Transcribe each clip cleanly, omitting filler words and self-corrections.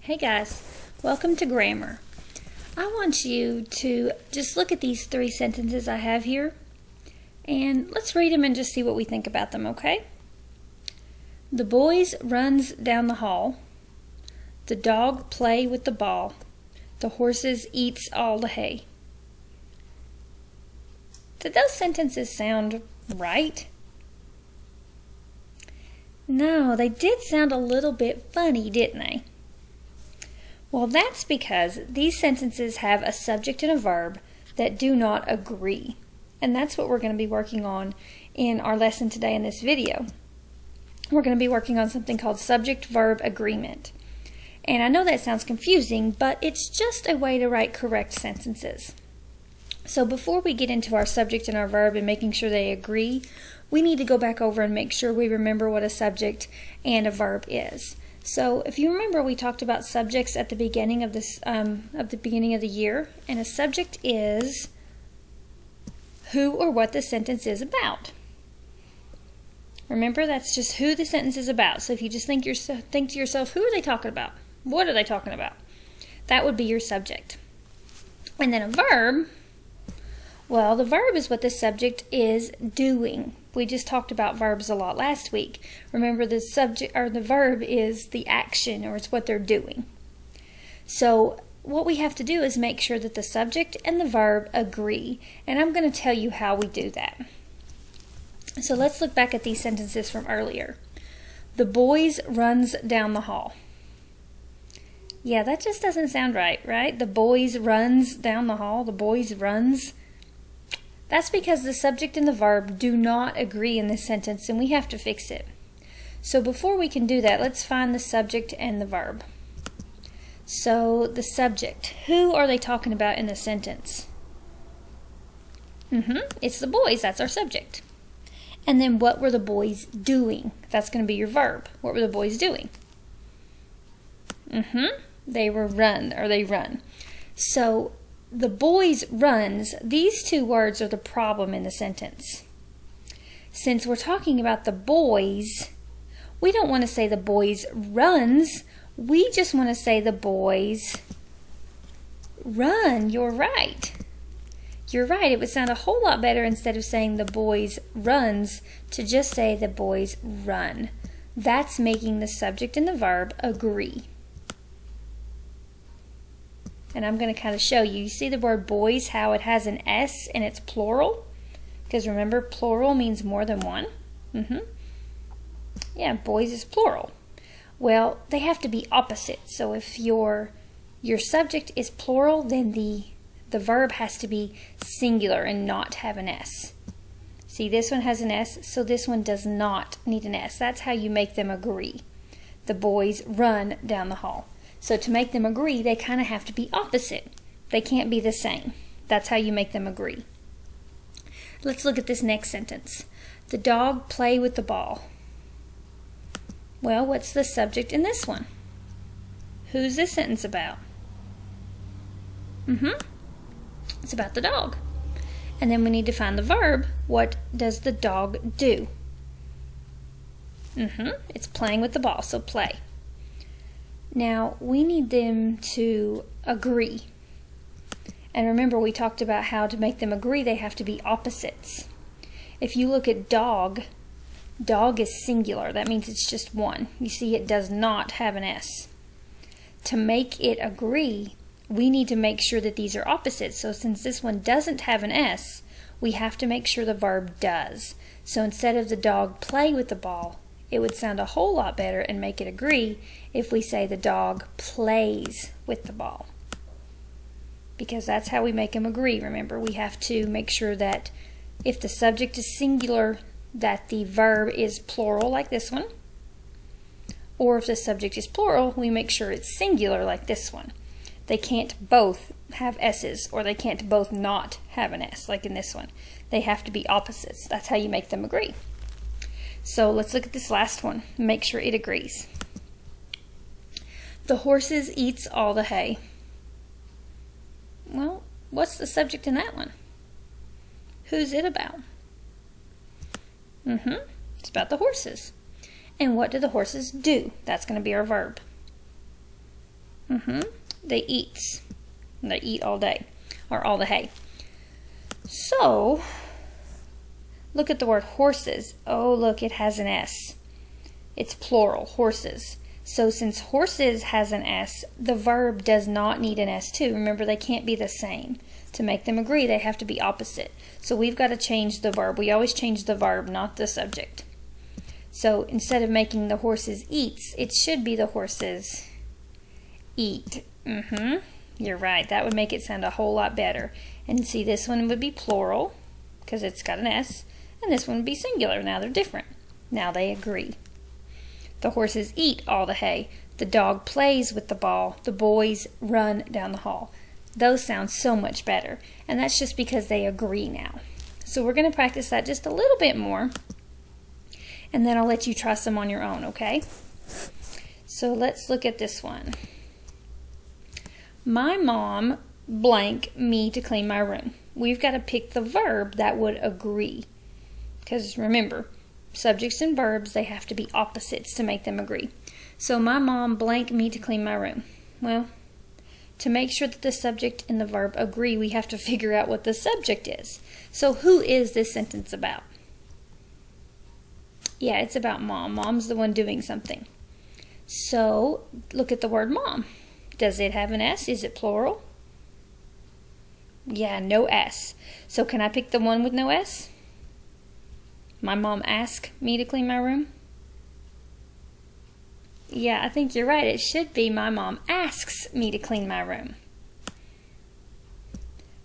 Hey guys, welcome to Grammar. I want you to just look at these three sentences I have here and let's read them and just see what we think about them, okay? The boys runs down the hall. The dog play with the ball. The horses eats all the hay. Did those sentences sound right? No, they did sound a little bit funny, didn't they? Well, that's because these sentences have a subject and a verb that do not agree. And that's what we're going to be working on in our lesson today in this video. We're going to be working on something called subject-verb agreement. And I know that sounds confusing, but it's just a way to write correct sentences. So before we get into our subject and our verb and making sure they agree, we need to go back over and make sure we remember what a subject and a verb is. So if you remember, we talked about subjects at the beginning of this beginning of the year, and a subject is who or what the sentence is about. Remember, that's just who the sentence is about. So if you just think to yourself, who are they talking about? What are they talking about? That would be your subject. And then a verb, well, the verb is what the subject is doing. We just talked about verbs a lot last week. Remember, the subject or the verb is the action, or it's what they're doing. So what we have to do is make sure that the subject and the verb agree, and I'm going to tell you how we do that. So let's look back at these sentences from earlier. The boys runs down the hall. Yeah, that just doesn't sound right, right? The boys runs down the hall. The boys runs. That's because the subject and the verb do not agree in this sentence, and we have to fix it. So before we can do that, let's find the subject and the verb. So the subject, who are they talking about in the sentence? It's the boys, that's our subject. And then what were the boys doing? That's going to be your verb. What were the boys doing? They run. So the boys runs, these two words are the problem in the sentence. Since we're talking about the boys, we don't want to say the boys runs, we just want to say the boys run. You're right. You're right. It would sound a whole lot better instead of saying the boys runs to just say the boys run. That's making the subject and the verb agree. And I'm going to kind of show you. You see the word boys, how it has an S and it's plural? Because remember, plural means more than one. Yeah, boys is plural. Well, they have to be opposite. So if your subject is plural, then the verb has to be singular and not have an S. See, this one has an S, so this one does not need an S. That's how you make them agree. The boys run down the hall. So to make them agree, they kind of have to be opposite. They can't be the same. That's how you make them agree. Let's look at this next sentence. The dog play with the ball. Well, what's the subject in this one? Who's this sentence about? It's about the dog. And then we need to find the verb. What does the dog do? It's playing with the ball, so play. Now, we need them to agree. And remember, we talked about how to make them agree, they have to be opposites. If you look at dog, dog is singular. That means it's just one. You see, it does not have an S. To make it agree, we need to make sure that these are opposites. So since this one doesn't have an S, we have to make sure the verb does. So instead of the dog play with the ball, it would sound a whole lot better and make it agree if we say the dog plays with the ball. Because that's how we make them agree. Remember, we have to make sure that if the subject is singular, that the verb is plural like this one. Or if the subject is plural, we make sure it's singular like this one. They can't both have S's, or they can't both not have an S like in this one. They have to be opposites. That's how you make them agree. So let's look at this last one and make sure it agrees. The horses eats all the hay. Well, what's the subject in that one? Who's it about? It's about the horses. And what do the horses do? That's going to be our verb. They eats. They eat all day, or all the hay. So, look at the word horses. Oh, look, it has an S. It's plural, horses. So since horses has an S, the verb does not need an S too. Remember, they can't be the same. To make them agree, they have to be opposite. So we've got to change the verb. We always change the verb, not the subject. So instead of making the horses eats, it should be the horses eat. You're right. That would make it sound a whole lot better. And see, this one would be plural because it's got an S, and this one would be singular. Now they're different. Now they agree. The horses eat all the hay. The dog plays with the ball. The boys run down the hall. Those sound so much better. And that's just because they agree now. So we're going to practice that just a little bit more. And then I'll let you try some on your own, okay? So let's look at this one. My mom blank me to clean my room. We've got to pick the verb that would agree. Because remember, subjects and verbs, they have to be opposites to make them agree. So my mom blank me to clean my room. Well, to make sure that the subject and the verb agree, we have to figure out what the subject is. So who is this sentence about? Yeah, it's about mom. Mom's the one doing something. So look at the word mom. Does it have an S? Is it plural? Yeah, no S. So can I pick the one with no S? My mom asked me to clean my room? Yeah, I think you're right. It should be my mom asks me to clean my room.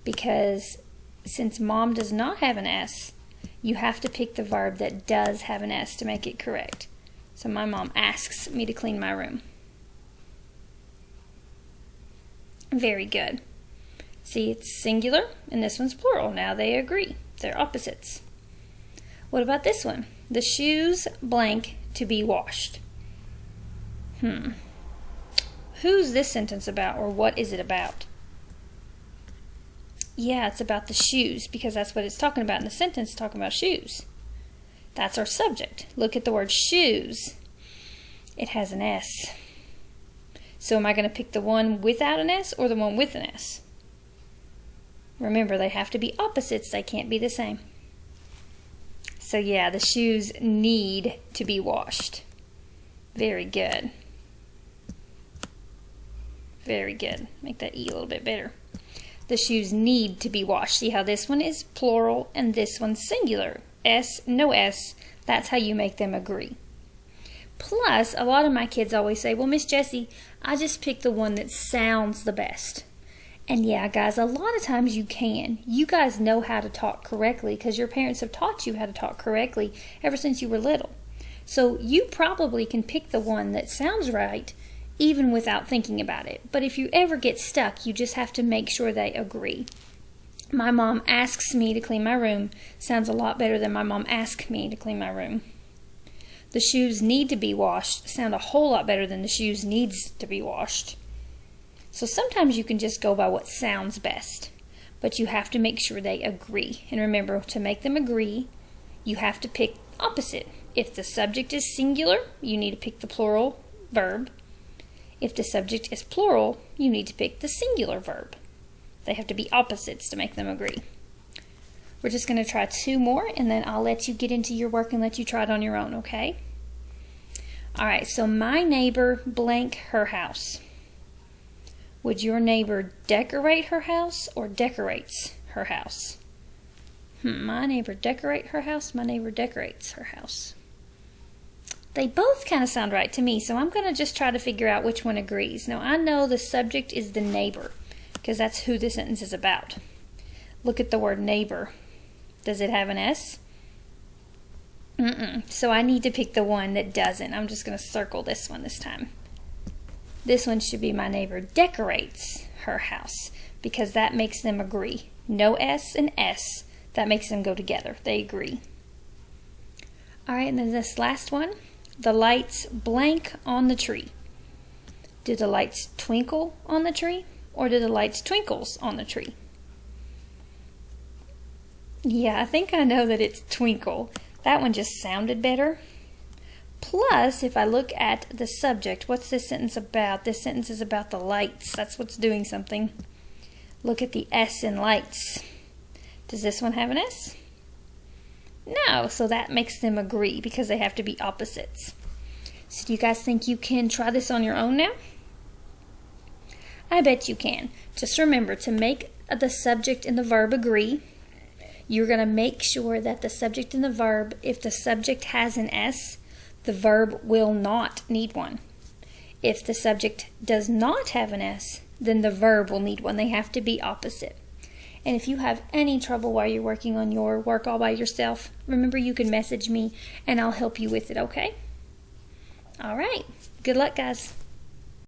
Because since mom does not have an S, you have to pick the verb that does have an S to make it correct. So my mom asks me to clean my room. Very good. See, it's singular and this one's plural. Now they agree. They're opposites. What about this one? The shoes blank to be washed. Who's this sentence about, or what is it about? Yeah, it's about the shoes, because that's what it's talking about in the sentence, talking about shoes. That's our subject. Look at the word shoes. It has an S. So am I going to pick the one without an S or the one with an S? Remember, they have to be opposites. They can't be the same. So yeah, the shoes need to be washed. Very good. Very good. Make that E a little bit better. The shoes need to be washed. See how this one is plural and this one's singular. S, no S. That's how you make them agree. Plus, a lot of my kids always say, well, Miss Jessie, I just pick the one that sounds the best. And yeah, guys, a lot of times you can. You guys know how to talk correctly because your parents have taught you how to talk correctly ever since you were little. So you probably can pick the one that sounds right even without thinking about it. But if you ever get stuck, you just have to make sure they agree. My mom asks me to clean my room sounds a lot better than my mom asked me to clean my room. The shoes need to be washed sound a whole lot better than the shoes needs to be washed. So sometimes you can just go by what sounds best, but you have to make sure they agree. And remember, to make them agree, you have to pick opposite. If the subject is singular, you need to pick the plural verb. If the subject is plural, you need to pick the singular verb. They have to be opposites to make them agree. We're just going to try two more, and then I'll let you get into your work and let you try it on your own, okay? All right, so my neighbor blank her house. Would your neighbor decorate her house or decorates her house? My neighbor decorate her house, my neighbor decorates her house. They both kind of sound right to me, so I'm going to just try to figure out which one agrees. Now, I know the subject is the neighbor, because that's who this sentence is about. Look at the word neighbor. Does it have an S? So I need to pick the one that doesn't. I'm just going to circle this one this time. This one should be my neighbor decorates her house, because that makes them agree. No S and S. That makes them go together. They agree. All right, and then this last one. The lights blank on the tree. Do the lights twinkle on the tree, or do the lights twinkles on the tree? Yeah, I think I know that it's twinkle. That one just sounded better. Plus, if I look at the subject, what's this sentence about? This sentence is about the lights. That's what's doing something. Look at the S in lights. Does this one have an S? No, so that makes them agree because they have to be opposites. So do you guys think you can try this on your own now? I bet you can. Just remember to make the subject and the verb agree. You're going to make sure that the subject and the verb, if the subject has an S, the verb will not need one. If the subject does not have an S, then the verb will need one. They have to be opposite. And if you have any trouble while you're working on your work all by yourself, remember you can message me and I'll help you with it, okay? All right. Good luck, guys.